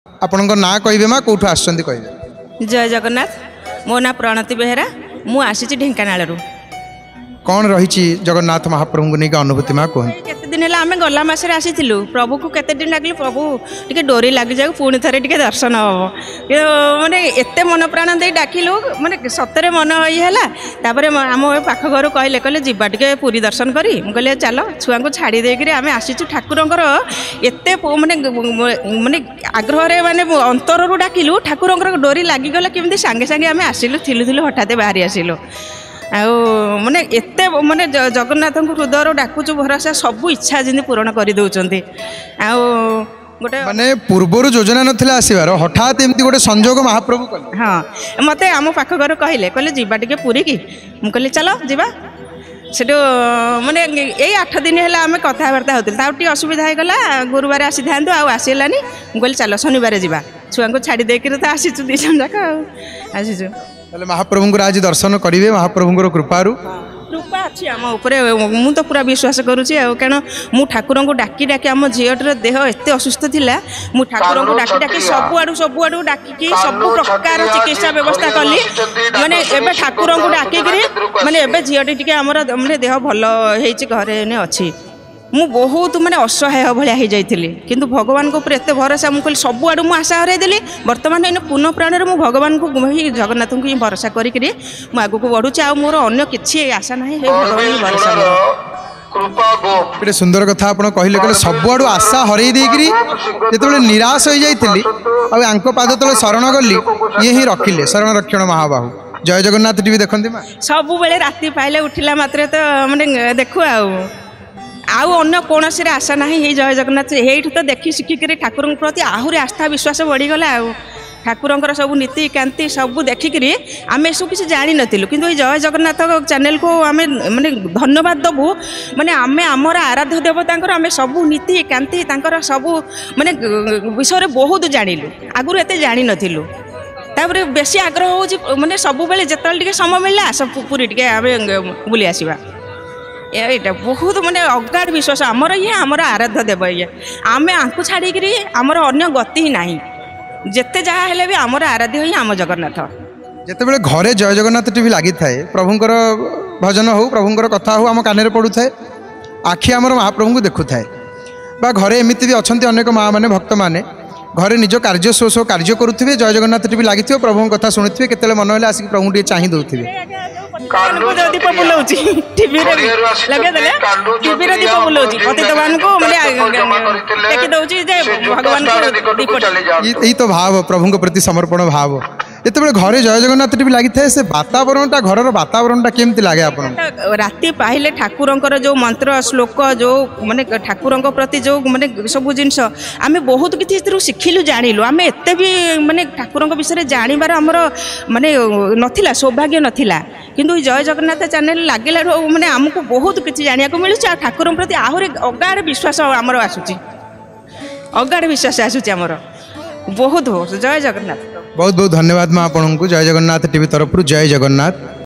आपणकर ना कहे माँ कौटू आसछन्ती कहे। जय जगन्नाथ। मो ना प्रणति बेहेरा। मु आसी ढेंकानाल रु। कौन रही जगन्नाथ महाप्रभु को नहीं अनुभूति माँ कहते। केते दिन है आम गला मसरे आसीलु प्रभु को केते दिन लगे प्रभु टे डोरी लग जाऊ पुणी थे टे दर्शन हम माने एत मन प्राण दे डाकिलु माने सतरे मन ये आम पाख घर कहले कहले जीवा टे पूरी दर्शन करी कहले चल छुआ को छाड़ी देकर आम आसीचु ठाकुरंकर एत माने माने आग्रह माने अंतर डाकिलु ठाकुरंकर डोरी लगिगला केमती सांगे सांगे आम आसिलु थिलु थिलु हठात बाहरी आसिलु आउ माने एते माने जगन्नाथ को हृदय डाकुचु भरोसा सब इच्छा जमी पूरण कर दौरान आउ गोटे माने पूर्वर योजना नथिला आसीबार हठात एमती गोटे संजोग महाप्रभु कले। हाँ मते आम पाख घर कहले कहले जीवा टिके पुरी की मु कहले चलो जीवा सेटो माने यही 8 दिन है आम कथबार्ता होती असुविधा होगला गुरुवार आसी था आसलानी मुझे चलो शनिवार जा छुआ को छाड़ी देकर तो आसीचु दी जन जाक आसीचु महाप्रभु आज दर्शन करेंगे महाप्रभु कृपारू कृपा अच्छी आम उपर मु तो पूरा विश्वास करुँची कारण मु ठाकुर को डाकी डाकी आम झीटर देह एत असुस्थ थिला मु ठाकुर को डाकी डाकी सबुआड़ू डाकी सब प्रकार चिकित्सा व्यवस्था कली माने एबे ठाकुर को डाकी माने एबे झीटी टिके आमर माने देह भल होइछि घरे ने अच्छी मु बहुत माने असहाय भाया हो जाइली किंतु भगवान को एत भरोसा मुझे सबुआड़ मुझे आशा हरईदेली बर्तमान इन पुनः प्राण मु भगवान को जगन्नाथ को ही भरोसा करी आग को बढ़ुची आ मोर अन्य किसी आशा ना भगवान भरोसा गोटे सुंदर कथा आप कहले कहले सबुआड़ आशा हरई जो निराश हो जाइली आंक पाद तले शरण गली ये ही रखिले शरण रक्षण महाबाहु जय जगन्नाथ टीवी देखते सब बेले राति पाइले उठिला मात्रे तो माने देखु आउ अन्य कौन आशा ना ये जय जगन्नाथ ये तो देखी शिखिक ठाकुर प्रति आहरी आस्था विश्वास बढ़ीगला ठाकुर सब नीति कांति सब देखिकी आम सब किसी जानी नु कि जय जगन्नाथ चैनल को आम माने धन्यवाद दबू माने आम आमर आराध्य देवता आम सब नीति कांति सब माने विषय बहुत जानिलु आगुरी एत जानी नु तापर बेसी आग्रह हो माने सब बेले जिते समय मिलला आस पूरी टे आम बुली आसवा ये बहुत माने अगाध विश्वास आमर ये आमर आराध्य देव ये आम आंकु छाड़ी आमर अन्य गति ही नाही जेते जहाँ हेले भी आमर आराध्य ही आम जगन्नाथ जिते घरे जय जगन्नाथ टीवी लगी थाए प्रभुंकर भजन हो प्रभुंकर कथा हो आम कान पड़ू थाए आखि आमर महाप्रभु को देखु थाए बा घरे एमती भी अच्छा अनेक माँ मैंने भक्त मैंने घरे निज कार्य सो कार्य करुवे जय जगन्नाथ टीवी लगी प्रभु कथा शुणुवे केते मन है आसिक प्रभु टे चाह दौथे दीप बुलाऊँ टीवी दीप बुलाऊँ पतितवान को टेकी दौची भगवान को दीप यही तो भाव प्रभु प्रति समर्पण भाव जिते घरे जय जगन्नाथ टीवी लगी था से वातावरण घर वातावरण केमती लगे आप राति पाहिले ठाकुरंकर जो मंत्र श्लोक जो माने ठाकुर प्रति जो माने सब जिनस आम बहुत किसी शिखिलु जानिलु आम एत भी माने ठाकुर विषय जानवर आमर माने नथिला सौभाग्य नथिला किंतु जय जगन्नाथ चैनल लगे माने आमको बहुत किसी जाना मिलूँ ठाकुर प्रति आहरी अगाढ़ विश्वास आमर आसूची अगाढ़ विश्वास आसूची आमर बहुत हो जय जगन्नाथ बहुत बहुत धन्यवाद माँ आपको जय जगन्नाथ टीवी तरफ जय जगन्नाथ।